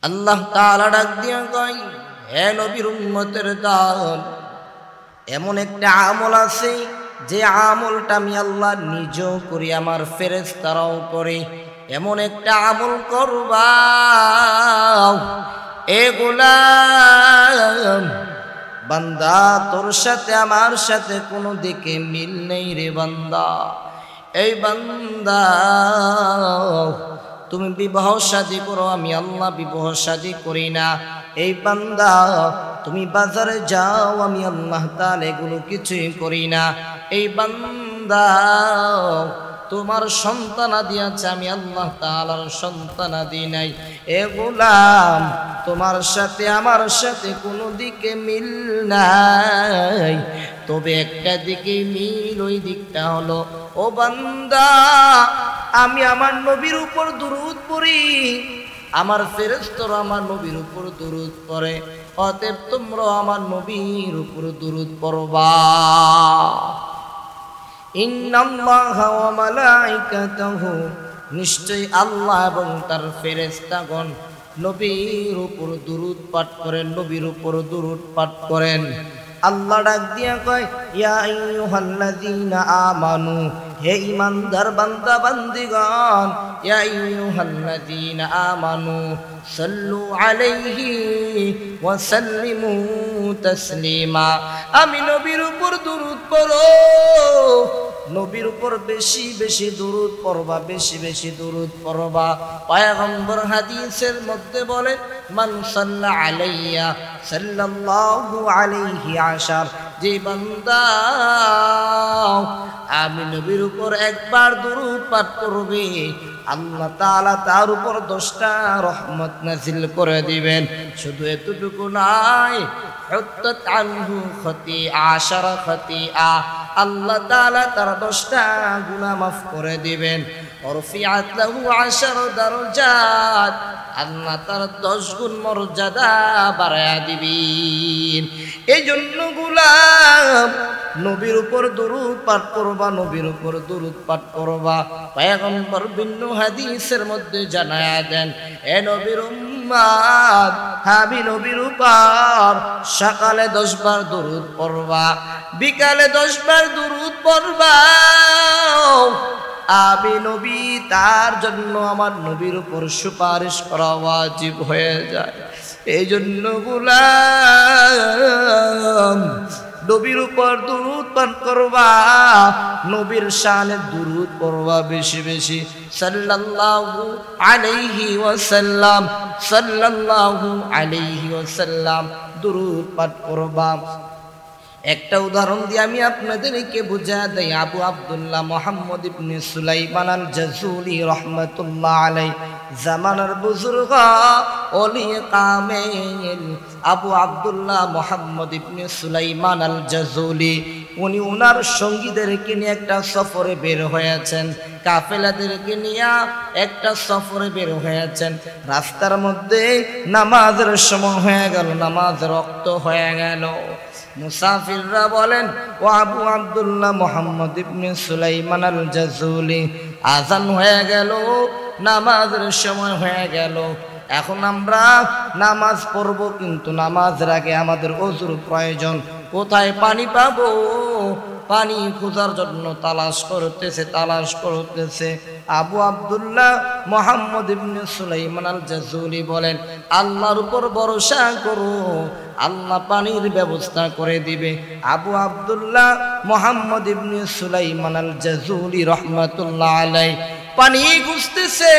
আল্লাহ তাআলা ডাক দিয়া কয়, হে নবীর উম্মতের দল, এমন একটা আমল আছে যে আমলটা আমি আল্লাহ নিজেও করি, আমার ফেরেশতারাও করে। এমন একটা আমল করবা, এ গোলাম বান্দা, তোর সাথে আমার সাথে কোনো দিকে মিল নেই রে বান্দা। এই বান্দা, তুমি বিবাহ শাদী করো, আমি আল্লাহ বিবাহ শাদী করি না। এই বান্দা, তুমি বাজারে যাও, আমি আল্লাহ তাআলা এগুলো কিছুই করি না। এই বান্দা, তোমার সন্তানাদি আছে, আমি আল্লাহ তাআলার সন্তানাদি নাই। এ গোলাম, তোমার সাথে আমার সাথে কোনো দিকে মিল নাই, তবে একটা দিকে মিল, ওই দিকটা হলো, ও বান্দা, আমি আমার নবীর উপর দুরূদ পড়ি, আমার ফেরেশতারা আমার নবীর উপর দুরূদ পড়ে, অতএব তোমরা আমার নবীর উপর দুরূদ পড়বা। ইন্নাল্লাহা ওয়া মালাইকাতাহু, নিশ্চয় আল্লাহ এবং তার ফেরেশতাগণ নবীর উপর দুরূদ পাঠ করেন, নবীর উপর দুরূদ পাঠ করেন। আল্লাহ ডাক দিয়া কয়, ইয়া আইয়ুহাল্লাযীনা আমানু, হে ঈমানদার বান্দা বান্দিগণ, ইয়া আইয়ুহাল্লাযীনা আমানু সাল্লু আলাইহি ওয়া সাল্লিমু তাসলিমা। আমি নবীর উপর দুরূদ পড়ো, নবীর উপর বেশি বেশি দুরূদ পড়বা, বেশি বেশি দুরূদ পড়বা। পয়গম্বর হাদিসের মধ্যে বলেন, মান সাল্লা আলাইয়া সাল্লাল্লাহু আলাইহি আশার, যে বান্দা আমি নবীর উপর একবার দুরূদ পাঠ করবে, আল্লাহ তাআলা তার উপর 10টা রহমত নাযিল করে দিবেন। শুধু এতটুকু নয়, হুত্তাত আনহু খাতিআ, 10 খাতিআ, আল্লাহ তাআলা তার 10টা গুনাহ মাফ করে দিবেন। রফিআত লাহু 10 দারজাত, আল্লাহ তার 10 গুণ মর্যাদা বাড়ায়া দিবেন। এই জন্য গোলাম, নবীর উপর দুরূদ পাঠ করবা, নবীর উপর দুরূদ পাঠ করবা। পয়গম্বর ভিন্ন হাদিসের মধ্যে জানায়া দেন, এ নবীর উম্মত, আমি নবীর উপর সকালে 10 বার দুরূদ পড়বা, বিকালে 10 বার দুরূদ পড়বা। আমি নবী, তার জন্য আমার নবীর উপর সুপারিশ করা ওয়াজিব হয়ে যায়। এই জন্য গোলাম, নবীর উপর দুরূদ পাঠ করবা, নবীর শানে দুরূদ পড়বা বেশি বেশি। সাল্লাল্লাহু আলাইহি ওয়াসাল্লাম, সাল্লাল্লাহু আলাইহি ওয়াসাল্লাম দুরূদ পাঠ করবা। একটা উদাহরণ দিয়ে আমি আপনাদেরকে বুঝা দেই। আবু আব্দুল্লাহ মুহাম্মদ ইবনে সুলাইমান আল জাযুলি রাহমাতুল্লাহ আলাইহি, জামানার বুজুর্গ ওলি কামেল আবু আব্দুল্লাহ মুহাম্মদ ইবনে সুলাইমান আল জাযুলি, উনি ওনার সঙ্গীদেরকে নিয়ে একটা সফরে বের হয়েছেন, কাফেলাদেরকে নিয়ে একটা সফরে বের হয়েছেন। রাস্তার মধ্যে নামাজের সময় হয়ে গেল, নামাজের ওয়াক্ত হয়ে গেল। মুসাফিররা বলেন, ও আবু আব্দুল্লাহ মুহাম্মদ ইবনে সুলাইমান আল জাযুলি, আযান হয়ে গেল, নামাজের সময় হয়ে গেল, এখন আমরা নামাজ পড়ব, কিন্তু নামাজের আগে আমাদের ওযুর প্রয়োজন। কোথায় পানি পাবো? পানি খোঁজার জন্য তালাশ করতেছে। আবু আব্দুল্লাহ মুহাম্মদ ইবনে সুলাইমান আল জাযুলি বলেন, আল্লাহর উপর ভরসা করো, আল্লাহ পানির ব্যবস্থা করে দিবে। আবু আব্দুল্লাহ মুহাম্মদ ইবনে সুলাইমান আল জাযুলি রাহমাতুল্লাহ আলাইহি পানি খুঁজতেছে,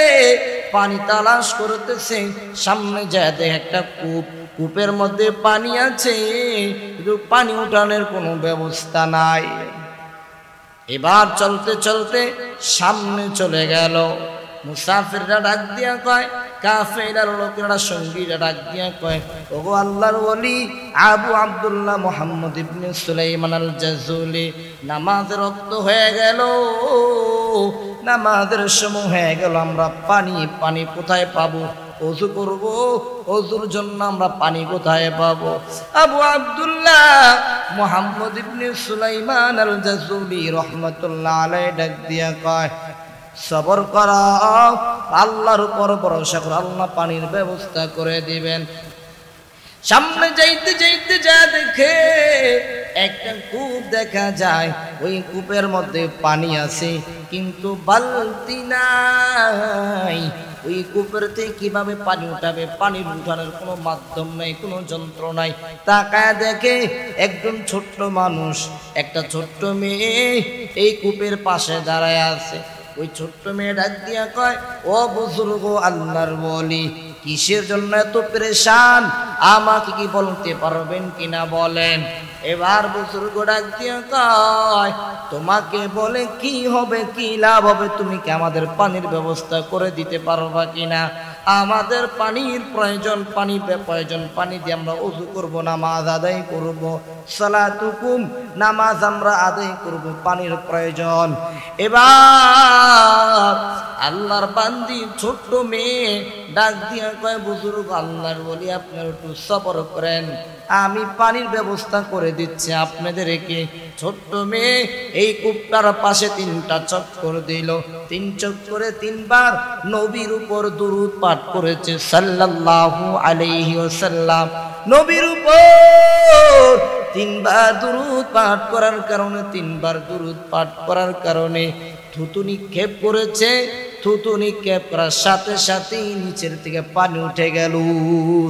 পানি তালাশ করতেছে। সামনে যায় দেখে একটা কূপ, কূপের মধ্যে পানি আছে, কিন্তু পানি উঠানোর কোনো ব্যবস্থা নাই। এবার চলতে চলতে সামনে চলে গেল। মুসাফিররা ডাক দিয়া কয়, কাফেলার লোকেরা সঙ্গীরা ডাক দিয়া কয়, ওগো আল্লাহর ওলি আবু আব্দুল্লাহ মুহাম্মদ ইবনে সুলাইমান আল জাযুলি, নামাজের ওয়াক্ত হয়ে গেল, নামাজের সময় হয়ে গেল, আমরা পানি কোথায় পাবো? ওযু করব, ওযুর জন্য আমরা পানি কোথায় পাবো? আবু আব্দুল্লাহ মুহাম্মদ ইবনে সুলাইমান আল জাযুলি রাহমাতুল্লাহ আলাইহি ডাক দিয়া কয়, সবর করো, আল্লাহর উপর ভরসা করো, আল্লাহ পানির ব্যবস্থা করে দিবেন। সামনে যাইতে যাইতে যা দেখে একটা কূপ দেখা যায়, ওই কূপের মধ্যে পানি আছে কিন্তু বালতি নাই। ওই কূপের থেকে কিভাবে পানি উঠাবে, পানি উঠানোর কোনো মাধ্যম নাই, কোনো যন্ত্র নাই। তাকায় দেখে একজন ছোট্ট মানুষ, একটা ছোট্ট মেয়ে এই কূপের পাশে দাঁড়ায় আছে। ওই ছোট্ট মেয়ে ডাক দিয়া কয়, ও বুজুর্গ আল্লাহর ওলি, কিসের জন্য এত পেরেশান, আমাকে কি বলতে পারবেন কিনা বলেন। এবার বুজুর্গ ডাক দিয়া কয়, তোমাকে বলে কি হবে, কি লাভ হবে, তুমি কি আমাদের পানির ব্যবস্থা করে দিতে পারবা কিনা? আমাদের পানির প্রয়োজন, পানি দিয়ে আমরা ওযু করব, নামাজ আদায় করব, সালাতুকুম নামাজ আমরা আদায় করব, পানির প্রয়োজন। এবার আল্লাহর বান্দি ছোট্ট মেয়ে ডাক দিয়া কয়, বুজুর্গ আল্লাহর ওলি, আপনারা একটু সবর করেন, আমি পানির ব্যবস্থা করে দিচ্ছি আপনাদেরকে। ছোট্ট মেয়ে এই কূপটার পাশে 3টা চক্কর দিল, 3 চক্করে 3বার নবীর উপর দুরূদ পাঠ করেছে সাল্লাল্লাহু আলাইহি ওয়াসাল্লাম। নবীর উপর 3বার দুরূদ পাঠ করার কারণে, 3বার দুরূদ পাঠ করার কারণে থুতু নিক্ষেপ করেছে। থুতু নিক্ষেপ করার সাথে সাথেই নিচের থেকে পানি উঠে গেল।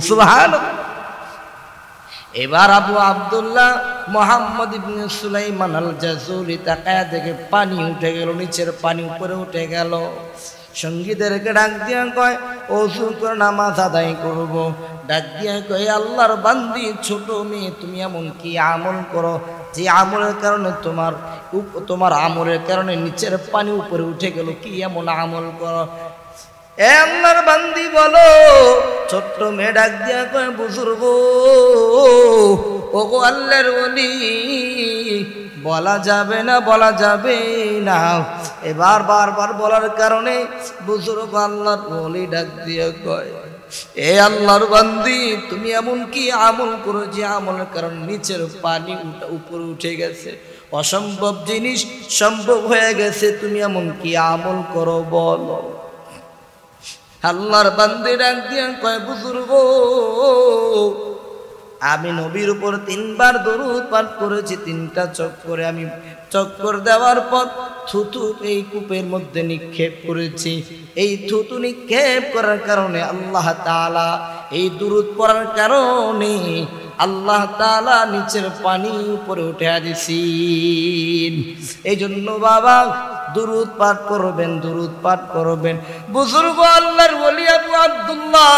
সুবহানাল্লাহ। এবার আবু আব্দুল্লাহ মুহাম্মদ ইবনে সুলাইমান আল জাযুলি তাকায়া দেখে পানি উঠে গেল, নিচের পানি উপরে উঠে গেল। সঙ্গীদেরকে ডাক দিয়া কয়, ওযু করে নামাজ আদায় করব। ডাক দিয়া কয়, আল্লাহর বান্দি ছোট মেয়ে, তুমি এমন কি আমল করো যে আমলের কারণে তোমার আমলের কারণে নিচের পানি উপরে উঠে গেল, কি এমন আমল করো? এ আল্লাহর বান্দি বলো। ছোট্ট মেয়ে ডাক দিয়া কয়, বুজুর্গ ওগো আল্লাহর ওলি, বলা যাবে না, বলা যাবে না। এবার বারবার বলার কারণে বুজুর্গ আল্লাহর ওলি ডাক দিয়া কয়, এ আল্লাহর বান্দি, তুমি এমন কি আমল করো যে আমলের কারণে নিচের পানি উপরে উঠে গেছে, অসম্ভব জিনিস সম্ভব হয়ে গেছে, তুমি এমন কি আমল করো বলো। আল্লাহর বান্দি ডাক দিয়া কয়, বুজুর্গ আমি নবীর উপর 3বার দরুদ পাঠ করেছি, 3টা চক্করে। আমি চক্কর দেওয়ার পর থুতু এই কূপের মধ্যে নিক্ষেপ করেছি। এই থুতু নিক্ষেপ করার কারণে আল্লাহ তাআলা, এই দরুদ পড়ার কারণে আল্লাহ তাআলা নিচের পানি উপরে উঠে দিয়েছেন। এই জন্য বাবা দুরূদ পাঠ করবেন, দুরূদ পাঠ করবেন। বুজুর্গ আল্লাহর ওলি আবু আব্দুল্লাহ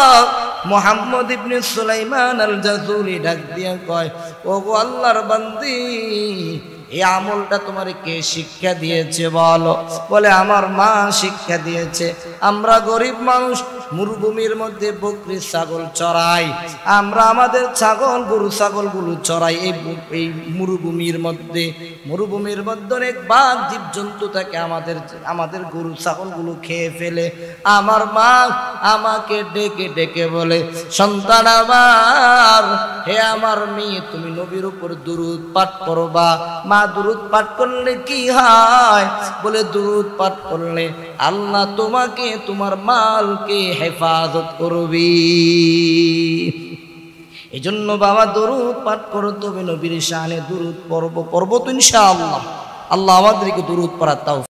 মুহাম্মদ ইবনে সুলাইমান আল জাযুলি ডাক দিয়া কয়, ওগো আল্লাহর বান্দি, এই আমলটা তোমার কে শিক্ষা দিয়েছে বলো? বলে, আমার মা শিক্ষা দিয়েছে। আমরা গরিব মানুষ, মরুভূমির মধ্যে বকরি ছাগল চড়াই, আমরা আমাদের ছাগল গরু ছাগলগুলো চড়াই এই মরুভূমির মধ্যে। মরুভূমির মধ্যে অনেক বাঘ জীবজন্তু থাকে, আমাদের গরু ছাগলগুলো খেয়ে ফেলে। আমার মা আমাকে ডেকে ডেকে বলে, সন্তান আমার, হে আমার মেয়ে, তুমি নবীর উপর দুরূদ পাঠ করবা। মা, দুরূদ পাঠ করলে কি হয়? বলে, দুরূদ পাঠ করলে আল্লাহ তোমাকে, তোমার মালকে হেফাজত করবি। এই জন্য বাবা দুরূদ পাঠ করতে হবে, নবীর শানে দুরূদ পড়ব তো ইনশাআল্লাহ। আল্লাহ আমাদেরকে দুরূদ পড়ার তাওফিক